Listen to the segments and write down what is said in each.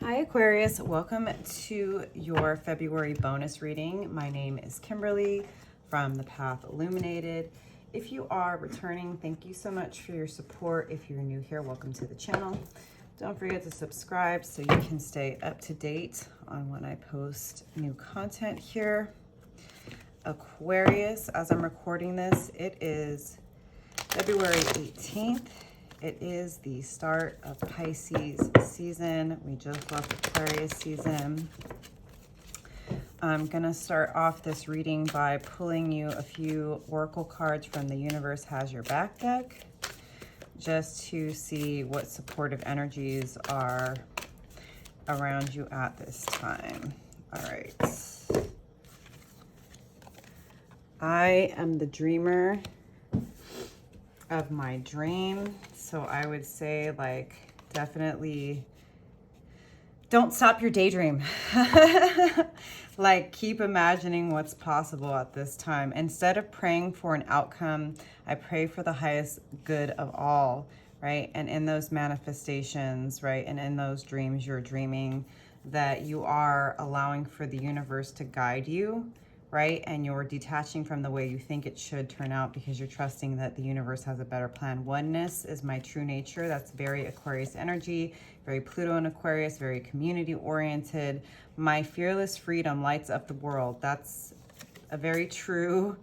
Hi Aquarius, welcome to your February bonus reading. My name is Kimberly from the Path Illuminated. If you are returning, thank you so much for your support. If you're new here, welcome to the channel. Don't forget to subscribe so you can stay up to date on when I post new content here. Aquarius, as I'm recording this, it is February 18th. It is the start of Pisces season. We just left Aquarius season. I'm gonna start off this reading by pulling you a few oracle cards from the Universe Has Your Back deck, just to see what supportive energies are around you at this time. All right. I am the dreamer of my dream. So I would say, like, definitely don't stop your daydream. Like, keep imagining what's possible at this time. Instead of praying for an outcome, I pray for the highest good of all, right? And in those manifestations, right, and in those dreams you're dreaming, that you are allowing for the universe to guide you, right? And you're detaching from the way you think it should turn out because you're trusting that the universe has a better plan. Oneness is my true nature. That's very Aquarius energy, very Pluto and Aquarius, very community oriented. My fearless freedom lights up the world. That's a very true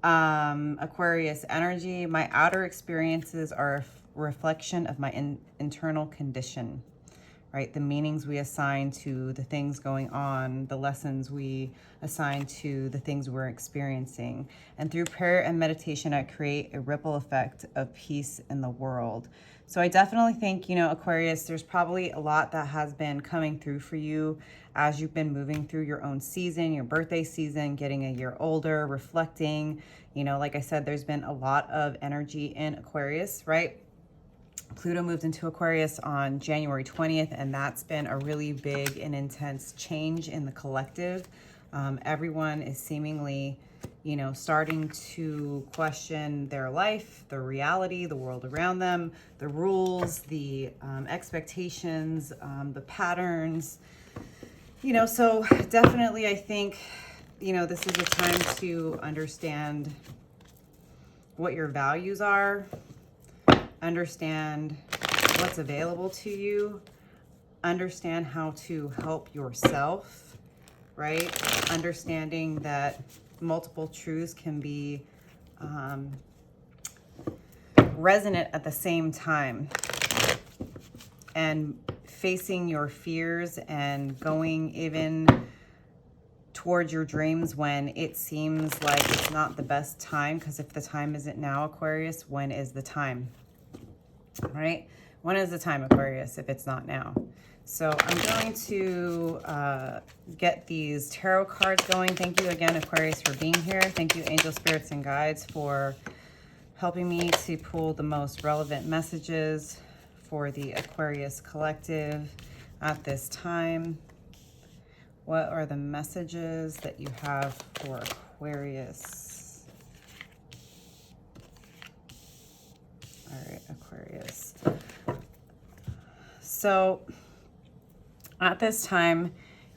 Aquarius energy. My outer experiences are a reflection of my internal condition. Right? The meanings we assign to the things going on, the lessons we assign to the things we're experiencing. And through prayer and meditation, I create a ripple effect of peace in the world. So I definitely think, you know, Aquarius, there's probably a lot that has been coming through for you as you've been moving through your own season, your birthday season, getting a year older, reflecting. You know, like I said, there's been a lot of energy in Aquarius, right? Pluto moved into Aquarius on January 20th, and that's been a really big and intense change in the collective. Everyone is seemingly, you know, starting to question their life, their reality, the world around them, the rules, the expectations, the patterns. You know, so definitely I think, you know, this is a time to understand what your values are, understand what's available to you, understand how to help yourself, right? Understanding that multiple truths can be resonant at the same time, and facing your fears and going even towards your dreams when it seems like it's not the best time, because if the time isn't now, Aquarius, when is the time? Right? When is the time, Aquarius, if it's not now? So I'm going to get these tarot cards going. Thank you again, Aquarius, for being here. Thank you, angel spirits and guides, for helping me to pull the most relevant messages for the Aquarius collective at this time. What are the messages that you have for Aquarius? All right, Aquarius. So at this time,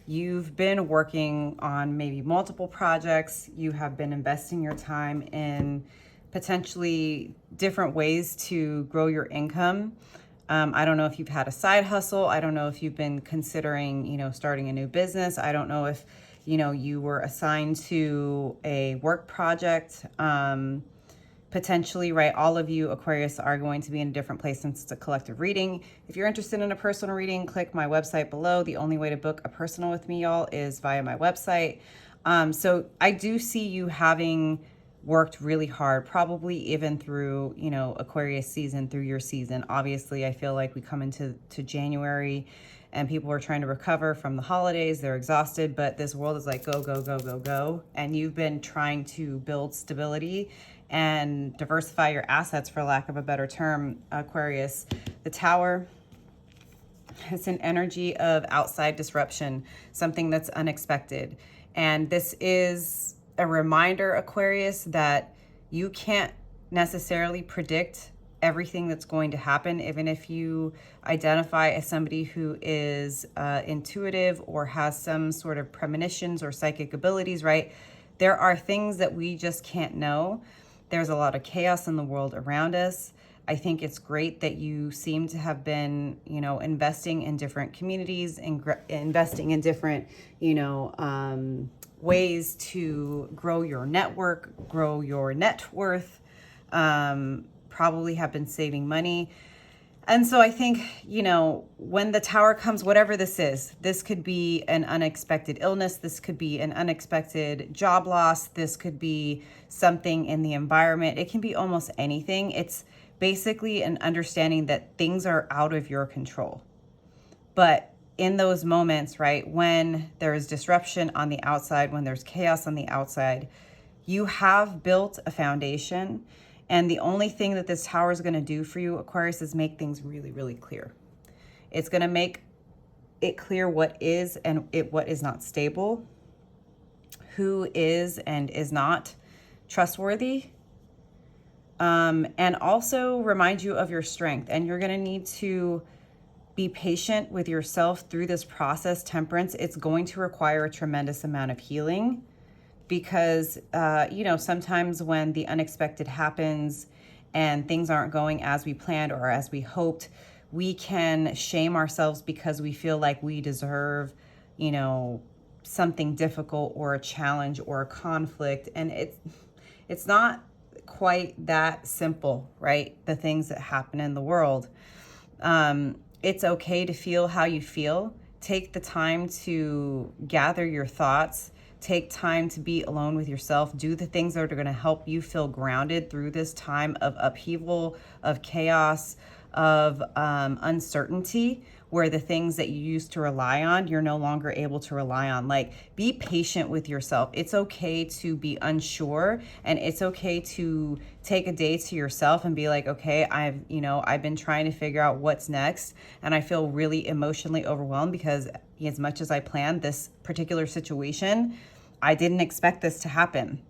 you've been working on maybe multiple projects. You have been investing your time in potentially different ways to grow your income. I don't know if you've had a side hustle. I don't know if you've been considering, you know, starting a new business. I don't know if, you know, you were assigned to a work project. Potentially, right? All of you, Aquarius, are going to be in a different place since it's a collective reading. If you're interested in a personal reading, click my website below. The only way to book a personal with me, y'all, is via my website. So I do see you having worked really hard, probably even through, you know, Aquarius season, through your season. Obviously, I feel like we come into January and people are trying to recover from the holidays. They're exhausted, but this world is like, go, go, go, go, go. And you've been trying to build stability and diversify your assets, for lack of a better term, Aquarius. The Tower, it's an energy of outside disruption, something that's unexpected. And this is a reminder, Aquarius, that you can't necessarily predict everything that's going to happen, even if you identify as somebody who is intuitive or has some sort of premonitions or psychic abilities, right? There are things that we just can't know. There's a lot of chaos in the world around us. I think it's great that you seem to have been, you know, investing in different communities and investing in different, you know, ways to grow your network, grow your net worth, probably have been saving money. And so I think, you know, when the Tower comes, whatever this could be an unexpected illness. This could be an unexpected job loss. This could be something in the environment. It can be almost anything. It's basically an understanding that things are out of your control. But in those moments, right, when there is disruption on the outside, when there's chaos on the outside, you have built a foundation. And the only thing that this Tower is going to do for you, Aquarius, is make things really, really clear. It's going to make it clear what is and what is not stable, who is and is not trustworthy, and also remind you of your strength. And you're going to need to be patient with yourself through this process. Temperance, it's going to require a tremendous amount of healing. Because, you know, sometimes when the unexpected happens and things aren't going as we planned or as we hoped, we can shame ourselves because we feel like we deserve, you know, something difficult or a challenge or a conflict. And it's not quite that simple, right? The things that happen in the world. It's okay to feel how you feel. Take the time to gather your thoughts. Take time to be alone with yourself. Do the things that are going to help you feel grounded through this time of upheaval, of chaos, of uncertainty, where the things that you used to rely on, you're no longer able to rely on. Like, be patient with yourself. It's okay to be unsure, and it's okay to take a day to yourself and be like, okay, I've been trying to figure out what's next, and I feel really emotionally overwhelmed because as much as I planned this particular situation, I didn't expect this to happen.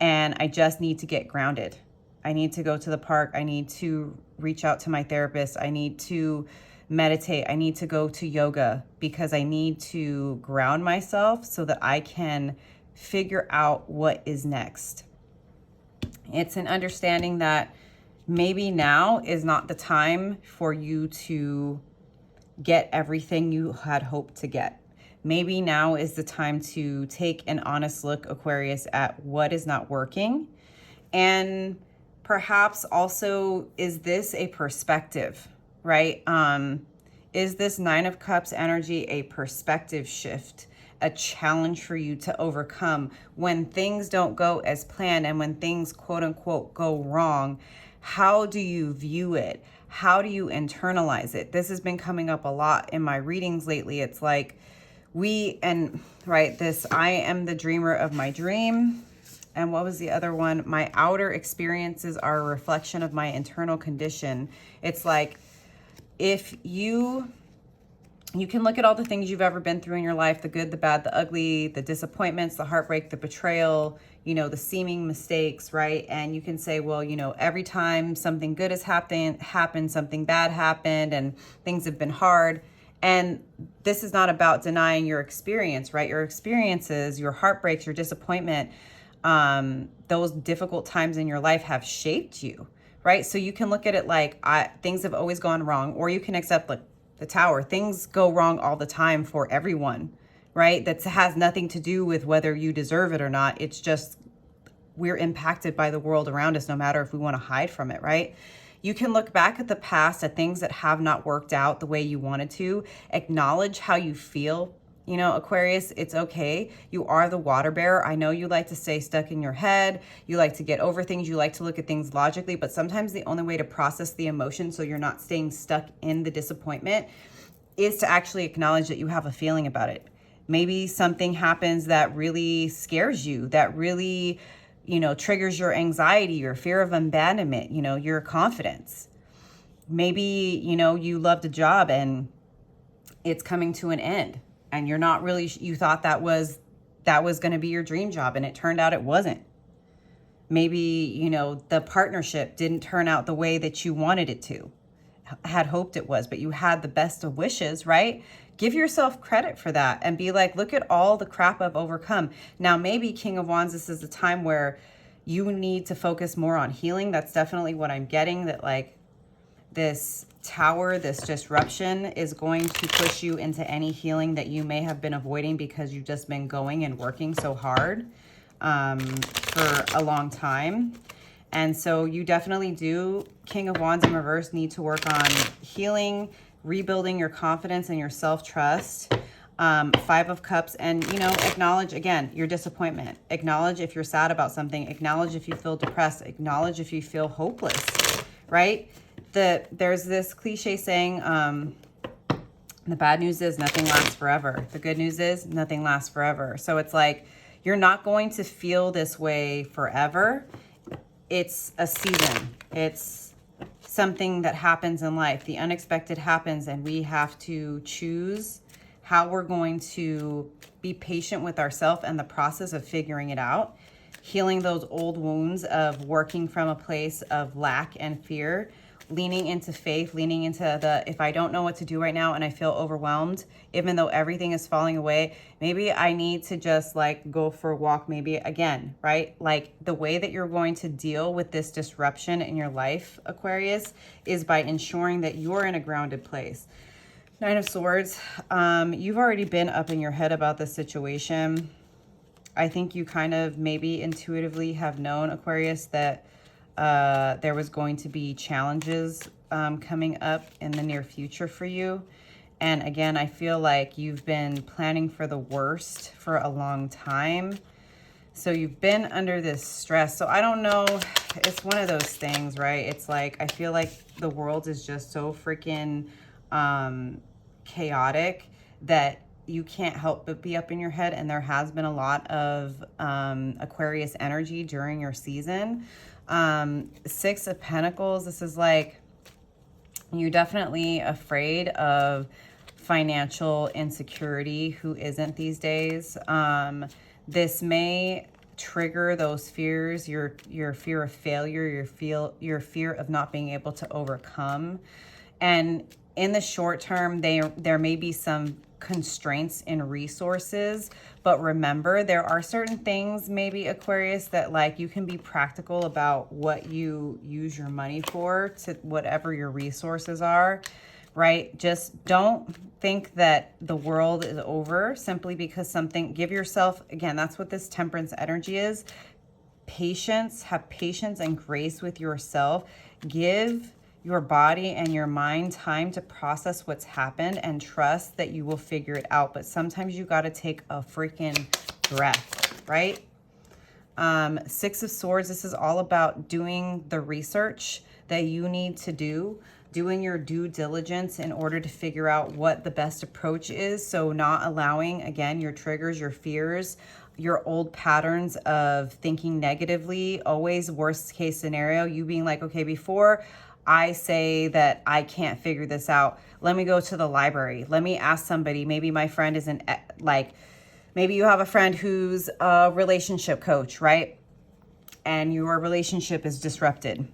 And I just need to get grounded. I need to go to the park. I need to reach out to my therapist. I need to meditate. I need to go to yoga because I need to ground myself so that I can figure out what is next. It's an understanding that maybe now is not the time for you to get everything you had hoped to get. Maybe now is the time to take an honest look, Aquarius, at what is not working. And perhaps also, is this a perspective, right? Is this Nine of Cups energy a perspective shift, a challenge for you to overcome when things don't go as planned and when things, quote unquote, go wrong? How do you view it? How do you internalize it? This has been coming up a lot in my readings lately. It's like I am the dreamer of my dream. And what was the other one? My outer experiences are a reflection of my internal condition. It's like, if you can look at all the things you've ever been through in your life, the good, the bad, the ugly, the disappointments, the heartbreak, the betrayal, you know, the seeming mistakes, right? And you can say, well, you know, every time something good has happened, something bad happened, and things have been hard. And this is not about denying your experience, right? Your experiences, your heartbreaks, your disappointment, those difficult times in your life have shaped you, right? So you can look at it like things have always gone wrong, or you can accept like the Tower. Things go wrong all the time for everyone, right? That has nothing to do with whether you deserve it or not. It's just we're impacted by the world around us, no matter if we want to hide from it, right? You can look back at the past, at things that have not worked out the way you wanted to, acknowledge how you feel. You know, Aquarius, it's okay. You are the water bearer. I know you like to stay stuck in your head. You like to get over things. You like to look at things logically, but sometimes the only way to process the emotion so you're not staying stuck in the disappointment is to actually acknowledge that you have a feeling about it. Maybe something happens that really scares you, that really, you know, triggers your anxiety, your fear of abandonment, you know, your confidence. Maybe, you know, you loved a job and it's coming to an end. And you're not really, you thought that was going to be your dream job, and it turned out it wasn't. Maybe, you know, the partnership didn't turn out the way that you wanted it to, had hoped it was, but you had the best of wishes, right? Give yourself credit for that and be like, look at all the crap I've overcome. Now, maybe King of Wands, this is a time where you need to focus more on healing. That's definitely what I'm getting, that like this tower, this disruption is going to push you into any healing that you may have been avoiding because you've just been going and working so hard for a long time. And so you definitely do, King of Wands in reverse, need to work on healing, rebuilding your confidence and your self-trust. Five of Cups, and, you know, acknowledge, again, your disappointment. Acknowledge if you're sad about something. Acknowledge if you feel depressed. Acknowledge if you feel hopeless, right? There's this cliche saying, the bad news is nothing lasts forever. The good news is nothing lasts forever. So it's like, you're not going to feel this way forever. It's a season. It's something that happens in life. The unexpected happens, and we have to choose how we're going to be patient with ourselves and the process of figuring it out, healing those old wounds of working from a place of lack and fear, leaning into faith, leaning into the, if I don't know what to do right now and I feel overwhelmed, even though everything is falling away, maybe I need to just like go for a walk, maybe again, right? Like the way that you're going to deal with this disruption in your life, Aquarius, is by ensuring that you're in a grounded place. Nine of Swords, you've already been up in your head about this situation. I think you kind of maybe intuitively have known, Aquarius, that there was going to be challenges coming up in the near future for you. And again, I feel like you've been planning for the worst for a long time. So you've been under this stress. So I don't know, it's one of those things, right? It's like, I feel like the world is just so freaking chaotic that you can't help but be up in your head. And there has been a lot of Aquarius energy during your season. Six of Pentacles, this is like, you're definitely afraid of financial insecurity. Who isn't these days? This may trigger those fears, your fear of failure, your fear of not being able to overcome. And in the short term, there may be some constraints in resources, but remember, there are certain things, maybe Aquarius, that like you can be practical about what you use your money for, to whatever your resources are, right? Just don't think that the world is over simply because something, give yourself, again, that's what this Temperance energy is. Patience, have patience and grace with yourself. Give your body and your mind time to process what's happened and trust that you will figure it out. But sometimes you got to take a freaking breath, right? Six of Swords, this is all about doing the research that you need to do, doing your due diligence in order to figure out what the best approach is. So not allowing, again, your triggers, your fears, your old patterns of thinking negatively, always worst case scenario, you being like, okay, before I say that I can't figure this out, let me go to the library. Let me ask somebody. Maybe my friend isn't like, maybe you have a friend who's a relationship coach, right? And your relationship is disrupted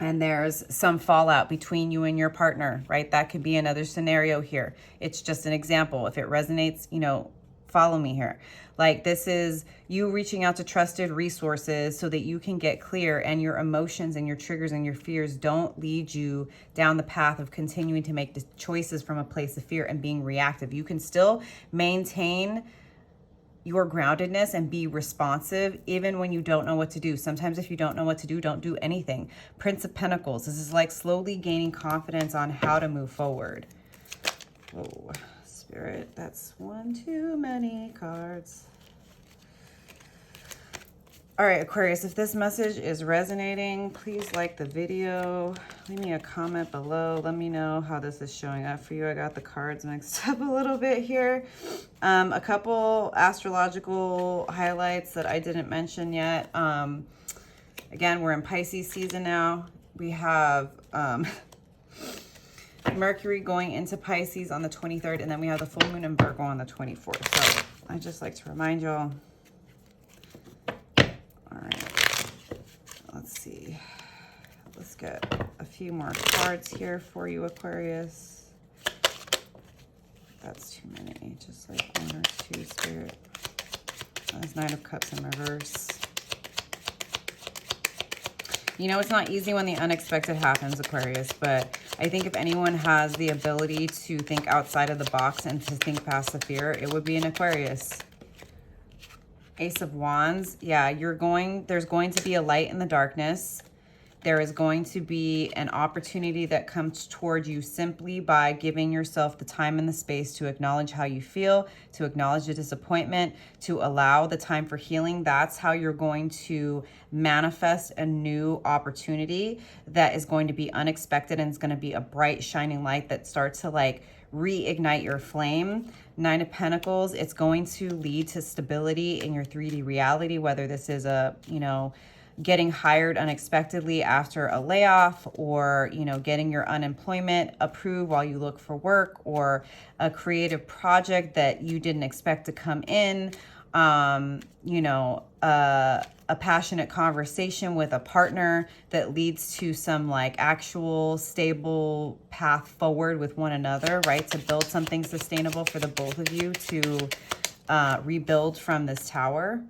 and there's some fallout between you and your partner, right? That could be another scenario here. It's just an example. If it resonates, you know, follow me here. Like, this is you reaching out to trusted resources so that you can get clear, and your emotions and your triggers and your fears don't lead you down the path of continuing to make the choices from a place of fear and being reactive. You can still maintain your groundedness and be responsive even when you don't know what to do. Sometimes if you don't know what to do, don't do anything. Prince of Pentacles, this is like slowly gaining confidence on how to move forward. Whoa. Spirit, that's one too many cards. All right, Aquarius, if this message is resonating, please like the video. Leave me a comment below. Let me know how this is showing up for you. I got the cards mixed up a little bit here. A couple astrological highlights that I didn't mention yet. Again, we're in Pisces season now. We have Mercury going into Pisces on the 23rd, and then we have the full moon in Virgo on the 24th. So I just like to remind y'all. All right. few more cards here for you, Aquarius. That's too many. Just like 1 or 2, Spirit. There's 9 of Cups in reverse. You know, it's not easy when the unexpected happens, Aquarius, but I think if anyone has the ability to think outside of the box and to think past the fear, it would be an Aquarius. Ace of Wands. Yeah, there's going to be a light in the darkness. There is going to be an opportunity that comes toward you simply by giving yourself the time and the space to acknowledge how you feel, to acknowledge the disappointment, to allow the time for healing. That's how you're going to manifest a new opportunity that is going to be unexpected, and it's going to be a bright, shining light that starts to like reignite your flame. 9 of Pentacles, it's going to lead to stability in your 3D reality, whether this is a, you know, getting hired unexpectedly after a layoff, or, you know, getting your unemployment approved while you look for work, or a creative project that you didn't expect to come in, you know, a passionate conversation with a partner that leads to some like actual stable path forward with one another, right? To build something sustainable for the both of you to rebuild from this tower.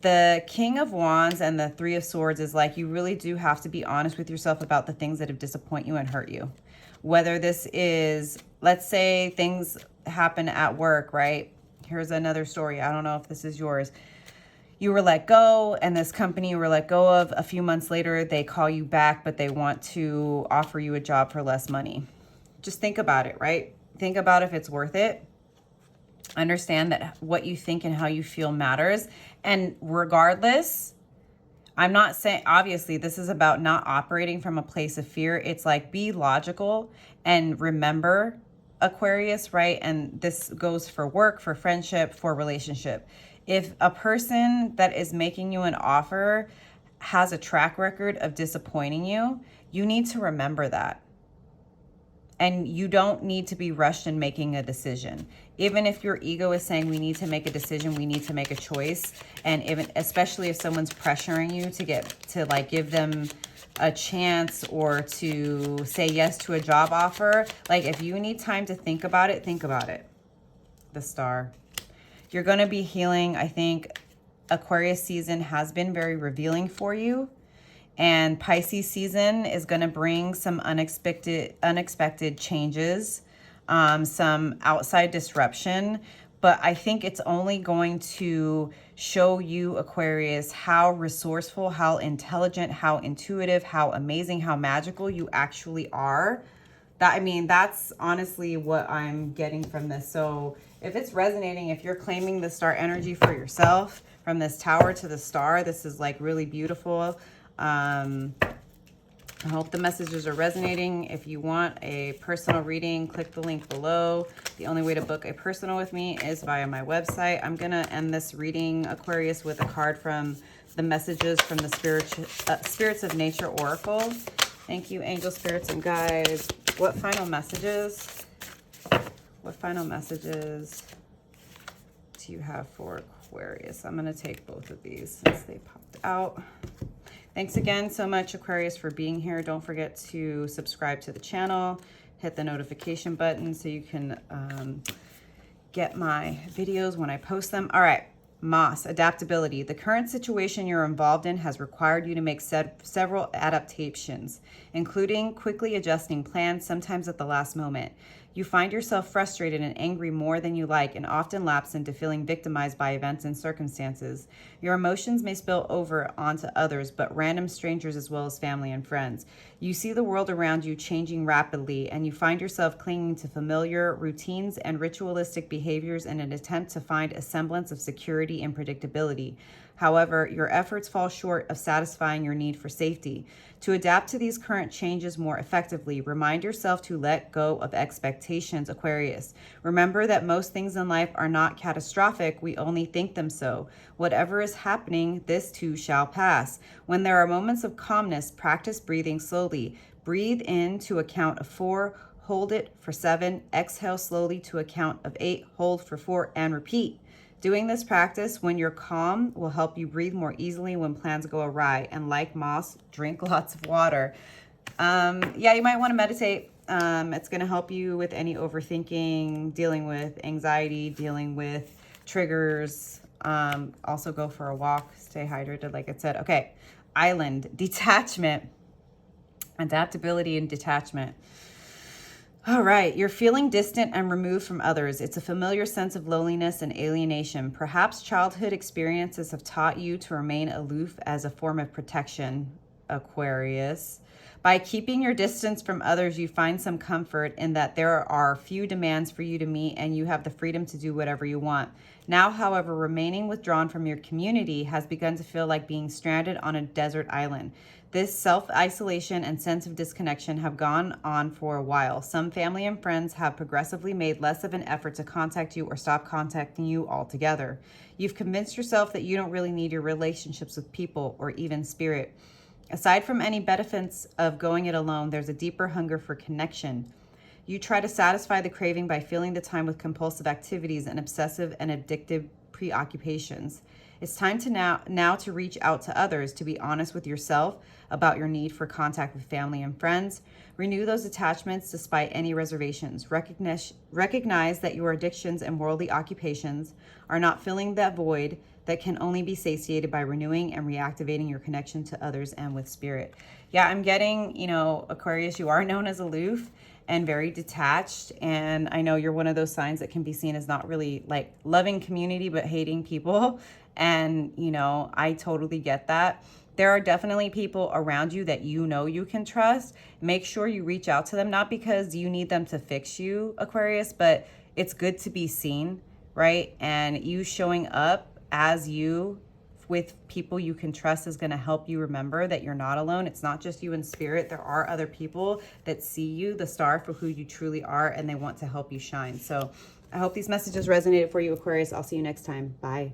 The King of Wands and the 3 of Swords is like, you really do have to be honest with yourself about the things that have disappointed you and hurt you. Whether this is, let's say things happen at work, right? Here's another story. I don't know if this is yours. You were let go, and this company you were let go of, a few months later, they call you back, but they want to offer you a job for less money. Just think about it, right? Think about if it's worth it. Understand that what you think and how you feel matters. And regardless, I'm not saying, obviously, this is about not operating from a place of fear. It's like, be logical and remember, Aquarius, right? And this goes for work, for friendship, for relationship. If a person that is making you an offer has a track record of disappointing you, you need to remember that. And you don't need to be rushed in making a decision. Even if your ego is saying we need to make a decision, we need to make a choice. And even, especially if someone's pressuring you to like give them a chance or to say yes to a job offer, like if you need time to think about it, think about it. The Star. You're going to be healing. I think Aquarius season has been very revealing for you. And Pisces season is going to bring some unexpected changes, some outside disruption. But I think it's only going to show you, Aquarius, how resourceful, how intelligent, how intuitive, how amazing, how magical you actually are. I mean, that's honestly what I'm getting from this. So if it's resonating, if you're claiming the star energy for yourself, from this tower to the star, this is like really beautiful. I hope the messages are resonating. If you want a personal reading, click the link below. The only way to book a personal with me is via my website. I'm going to end this reading, Aquarius, with a card from the messages from the Spirits of Nature Oracle. Thank you, angel, spirits, and guides. What final messages? What final messages do you have for Aquarius? I'm going to take both of these since they popped out. Thanks again so much, Aquarius, for being here. Don't forget to subscribe to the channel. Hit the notification button so you can get my videos when I post them. All right, Moss, adaptability. The current situation you're involved in has required you to make several adaptations, including quickly adjusting plans, sometimes at the last moment. You find yourself frustrated and angry more than you like, and often lapse into feeling victimized by events and circumstances. Your emotions may spill over onto others, but random strangers as well as family and friends. You see the world around you changing rapidly, and you find yourself clinging to familiar routines and ritualistic behaviors in an attempt to find a semblance of security and predictability. However, your efforts fall short of satisfying your need for safety. To adapt to these current changes more effectively, remind yourself to let go of expectations, Aquarius. Remember that most things in life are not catastrophic, we only think them so. Whatever is happening, this too shall pass. When there are moments of calmness, practice breathing slowly. Breathe in to a count of 4, hold it for 7, exhale slowly to a count of 8, hold for 4, and repeat. Doing this practice when you're calm will help you breathe more easily when plans go awry. And like Moss, drink lots of water. Yeah, you might want to meditate. It's going to help you with any overthinking, dealing with anxiety, dealing with triggers. Also go for a walk, stay hydrated, like I said. Okay, island, detachment, adaptability and detachment. All right, you're feeling distant and removed from others. It's a familiar sense of loneliness and alienation. Perhaps childhood experiences have taught you to remain aloof as a form of protection, Aquarius. By keeping your distance from others, you find some comfort in that there are few demands for you to meet and you have the freedom to do whatever you want. Now, however, remaining withdrawn from your community has begun to feel like being stranded on a desert island. This self-isolation and sense of disconnection have gone on for a while. Some family and friends have progressively made less of an effort to contact you or stop contacting you altogether. You've convinced yourself that you don't really need your relationships with people or even spirit. Aside from any benefits of going it alone, there's a deeper hunger for connection. You try to satisfy the craving by filling the time with compulsive activities and obsessive and addictive preoccupations. It's time to now to reach out to others, to be honest with yourself about your need for contact with family and friends. Renew those attachments despite any reservations. Recognize that your addictions and worldly occupations are not filling that void that can only be satiated by renewing and reactivating your connection to others and with spirit. Yeah, I'm getting, Aquarius, you are known as aloof and very detached. And I know you're one of those signs that can be seen as not really like loving community, but hating people. And, I totally get that. There are definitely people around you that you can trust. Make sure you reach out to them, not because you need them to fix you, Aquarius, but it's good to be seen, right? And you showing up as you with people you can trust is going to help you remember that you're not alone. It's not just you in spirit. There are other people that see you, the star, for who you truly are, and they want to help you shine. So I hope these messages resonated for you, Aquarius. I'll see you next time. Bye.